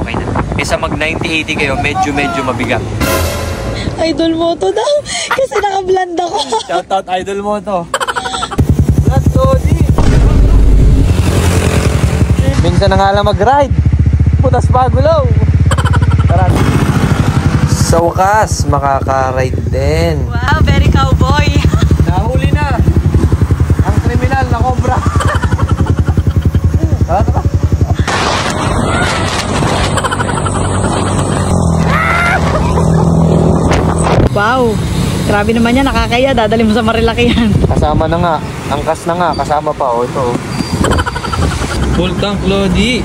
okay na. Kesa mag 90-80 kayo, medyo mabigat. Idol Moto daw. Kasi naka-blend ako. Shoutout Idol Moto. Let's go, D! Minsan na nga lang mag-ride. Putas Bagulaw. Tara. Sa wakas, makaka-ride din. Wow, very cowboy. Nahuli na. Ang kriminal na cobra. Tara. Wow. Grabe naman yan, nakakaya. Dadali mo sa Marilaki yan. Kasama na nga. Angkas na nga. Kasama pa. O, ito. Full tank, Lodi.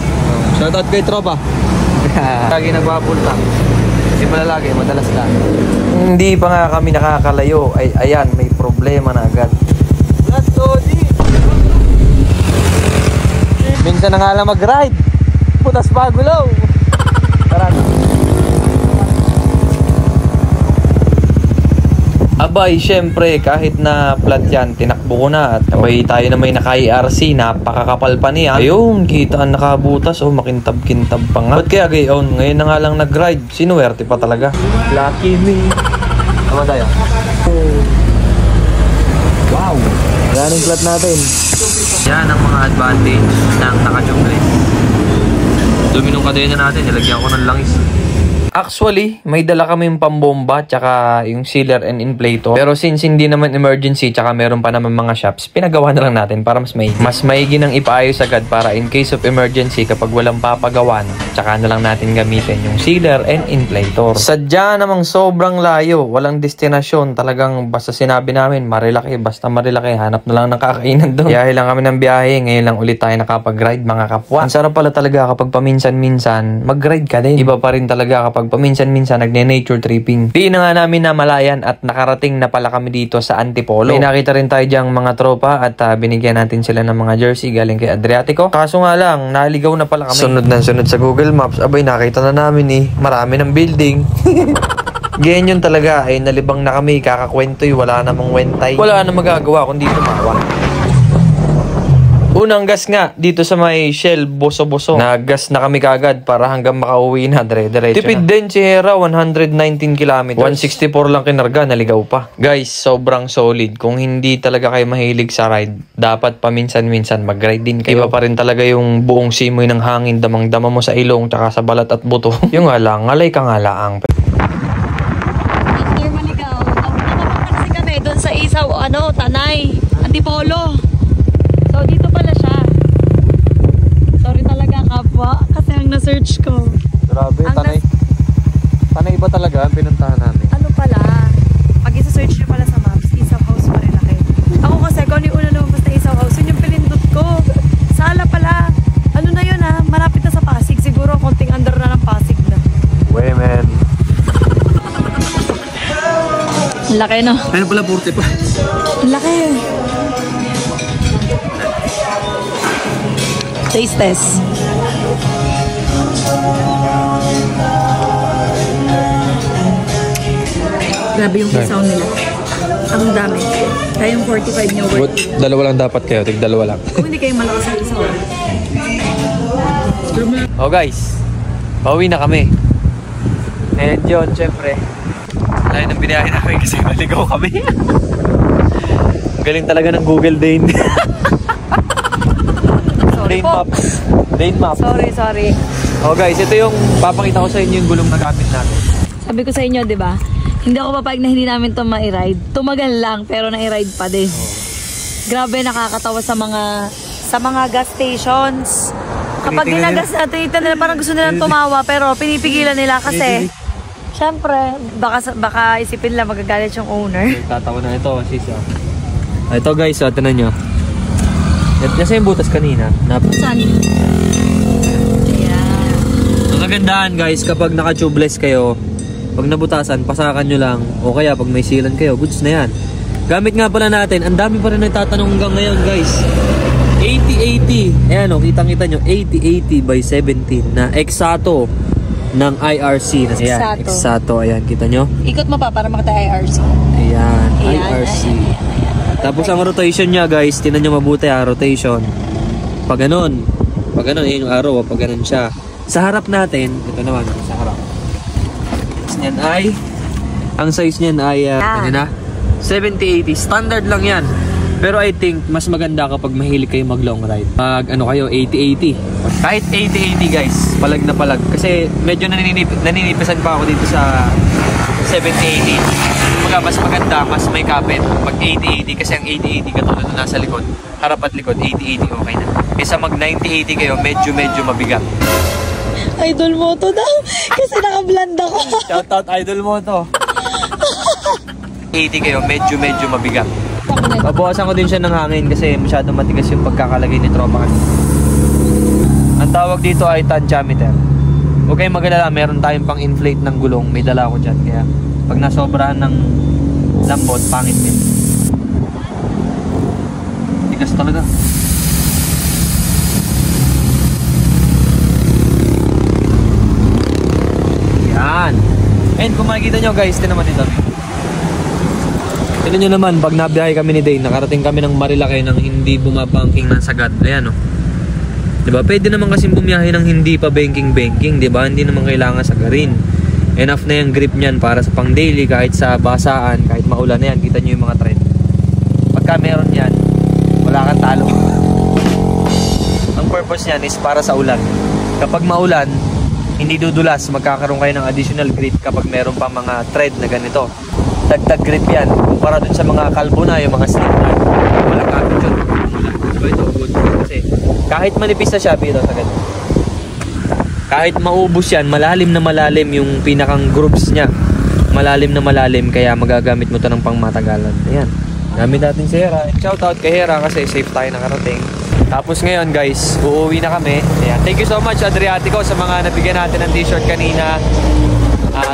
Shoutout kay tropa. Lagi nagpa-full tank. Kasi malalagi, madalas lang. Hindi pa nga kami nakakalayo. Ay, ayan, may problema na agad. Let's go, Lodi. Minsan na nga lang mag-ride. Putas Bagulaw. Tara. Abay, syempre, kahit na flat yan, tinakbo ko na. At abay tayo na may naka-ERC, napakakapal pa niya. Ayun, kita ang nakabutas. Oh, makintab-kintab pa nga. Ba't kaya gayon? Ngayon na nga lang nag-ride. Sinuwerte pa talaga. Lucky me. Tama tayo. Wow. Yan ang flat natin. Yan ang mga advantage ng naka-jumbless. Dominong kadena natin, nilagyan ko ng langis. Actually, may dala kaming pambomba tsaka yung sealer and inflator. Pero since hindi naman emergency tsaka meron pa naman mga shops, pinagawa na lang natin para mas maigi. Mas maigi nang ipaayos agad para in case of emergency kapag walang papagawan, tsaka na lang natin gamitin yung sealer and inflator. Sadya namang sobrang layo, walang destinasyon. Talagang basta sinabi namin, Marilaki, basta Marilaki, hanap na lang ng kakainan doon. Biyahe lang kami ng biyahe, ngayon lang ulit tayo nakapag-ride mga kapwa. Ang sarap pala talaga kapag paminsan-minsan, mag-ride ka din. Iba pa rin talaga kapag paminsan-minsan nagne-nature tripping. Di na nga namin namalayan at nakarating na pala kami dito sa Antipolo. May nakita rin tayo dyang mga tropa at binigyan natin sila ng mga jersey galing kay Adriatico. Kaso nga lang, naligaw na pala kami. Sunod na sunod sa Google Maps. Abay, nakita na namin marami ng building. Ganyan yun talaga. Ay, nalibang na kami. Kakakwento'y wala namang wentay. Wala na magagawa kundi tumawa. Unang gas nga dito sa may Shell Boso-Boso. Nag-gas na kami kagad para hanggang makauwi na dire-diretso. Tipid din si Hera, 119 kilometers. 164 lang kinarga, naligaw pa. Guys, sobrang solid. Kung hindi talaga kayo mahilig sa ride, dapat paminsan-minsan mag-ride din kayo. Iba pa rin talaga yung buong simoy ng hangin, damang-dama mo sa ilong, tsaka sa balat at buto. Yung nga lang, ngalay ka nga laang. After maligaw, kasi kami doon sa Isaw, Tanay, Antipolo. So, dito pala siya. Sorry talaga, kapwa. Kasi ang na-search ko. Grabe, Tanay ba talaga ang pinuntahan namin? Ano pala? Pag isa-search nyo pala sa maps, Isaw House Marilaki. Ako kasi, kung ano yung una lumabas na Isaw House, yun yung pinindot ko. Sala pala. Ano na yun malapit na sa Pasig. Siguro, konting under na ng Pasig na. Way, man. Laki, no? Ano pala, 40 pa? Laki. Taste test. Grabe yung kisaw nila. Ang dami. Kaya yung 45 nyo worth. Dalawa lang dapat kayo, tig-dalawa lang. Kung hindi kayo malakas sa isaw. Oh guys, pauwi na kami. And yun, syempre, layo ng binayahin namin kasi maligaw kami. Galing talaga ng Google Dane. Dane Maps. Dane Maps. Sorry. Oh guys, ito yung papakita ko sa inyo yung gulong na gamit natin. Sabi ko sa inyo, di ba? Hindi ako papayag na hindi namin ito ma-ride. Tumagal lang, pero na-ride pa din. Grabe, nakakatawa sa mga gas stations. Kapag ginagas natin, nila parang gusto nilang tumawa, pero pinipigilan nila kasi syempre, baka isipin lang magagalit yung owner. Tatawa na ito, sis. Ito guys, tinan nyo. Nasa yung butas kanina. Saan? Ayan. Ang kagandahan guys, kapag naka-tubeless kayo, pag nabutasan, pasakan nyo lang. O kaya pag may sealant kayo, goods na yan. Gamit nga pala natin, ang dami pa rin nagtatanong hanggang ngayon guys. 80-80. Ayan o, kitang-kita nyo, 80-80 by 17 na Exato ng IRC. Ayan, Exato. Ayan, kita nyo? Ikot mo pa para makita IRC. Ayan, IRC. Tapos ang rotation niya guys, tinan nyo mabuti rotation. Pag ganun, yun yung arrow, pag ganun siya. Sa harap natin, ito naman, sa harap. Ang size niyan ay, ano na? 70-80. Standard lang yan. Pero I think, mas maganda kapag mahilig kayo mag long ride. Pag ano kayo, 80-80. Kahit 80-80 guys, palag na palag. Kasi medyo naninipisan pa ako dito sa 70-80. Kumbaga, mas maganda, mas may kapit. Pag 80-80, kasi ang 80-80 katulad na nasa likod, harap at likod, 80-80 okay na. Kaysa mag 90-80 kayo, medyo mabigat. Idol Moto daw. Kasi naka-blend ako. Shoutout Idol Moto. 80 kayo, medyo mabigat. Babawasan ko din siya ng hangin kasi masyadong matigas yung pagkakalagay ni tropa. Ang tawag dito ay tantiameter. Huwag kayong mag-alala, meron tayong pang inflate ng gulong. May dala ko dyan. Kaya pag nasobrahan ng lambot, pangit din. Tigas talaga. Yan. And kung makikita nyo guys, ito naman ito. Tignan nyo naman, pag nabiyahe kami ni Dane, nakarating kami ng Marilaki nang hindi bumabangking ng sagad. Ayan o. Diba? Pwede naman kasing bumiyahe ng hindi pa banking-banking, diba? Hindi naman kailangan sagarin. Enough na yung grip nyan para sa pang daily, kahit sa basaan, kahit maulan na yan. Kita nyo yung mga trend. Pagka meron yan, wala kang talo. Ang purpose nyan is para sa ulan. Kapag maulan, hindi dudulas, magkakaroon kayo ng additional grip kapag meron pa mga thread na ganito. Dagdag grip yan. Kumpara dun sa mga kalbo na, yung mga slip na. Walang kapit yun. So ito, good. Kasi kahit manipis na siya, pero sa ganito. Kahit maubos yan, malalim na malalim yung pinakang grooves niya. Malalim na malalim, kaya magagamit mo ito ng pangmatagalan. Ayan. Gamit natin si Hera. Shoutout kay Hera kasi safe tayo nakarating. Tapos ngayon guys, uuwi na kami. Ayan. Thank you so much Adriatico sa mga nabigyan natin ng t-shirt kanina.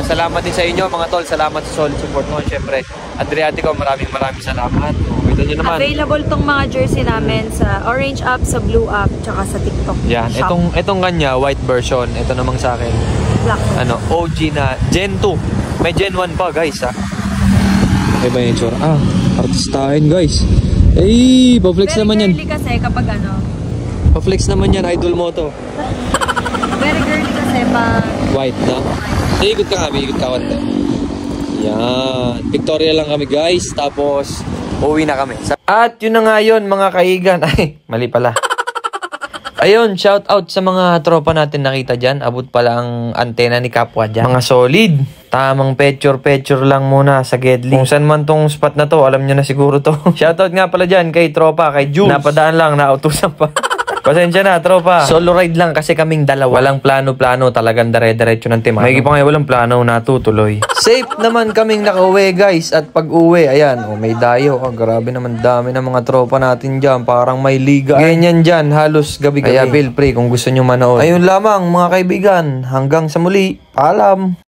Salamat din sa inyo mga tol. Salamat sa solid support mo. Siyempre, Adriatico, maraming salamat. Ito nyo naman. Available tong mga jersey namin sa Orange app, sa Blue app, tsaka sa TikTok yan. shop. Itong kanya, white version. Ito namang sa akin. Black. Ano, OG na Gen 2. May Gen 1 pa guys ha. Okay ba yung tsura? Artistahin guys. Eh, pa-flex naman yan. Very girly kasi kapag ano. Pa-flex naman yan, Idol Moto. Very girly kasi pag White na. Ikot ka kami, ikot ka konti. Yan. Victoria lang kami guys. Tapos, uwi na kami. At yun na nga yun mga kaigan. Ay, mali pala. Ayun, shout out sa mga tropa natin nakita dyan. Abot pala ang antena ni Kapwa dyan. Mga solid. Tamang picture lang muna sa Gedli. Kung saan man tong spot na to, alam nyo na siguro to. Shout out nga pala dyan kay tropa, kay Jules. Napadaan lang, nautusan pa. Pasensya na, tropa. Solo ride lang kasi kaming dalawa. Walang plano-plano, talagang dire-diretso ng tema. May pa ngayon, walang plano, natutuloy. Safe naman kaming nakauwi, guys. At pag-uwi, ayan, may dayo. Grabe naman, dami ng mga tropa natin dyan. Parang may liga. Ganyan dyan, halos gabi-gabi. Kaya feel free kung gusto nyo manood. Ayun lamang, mga kaibigan. Hanggang sa muli. Paalam.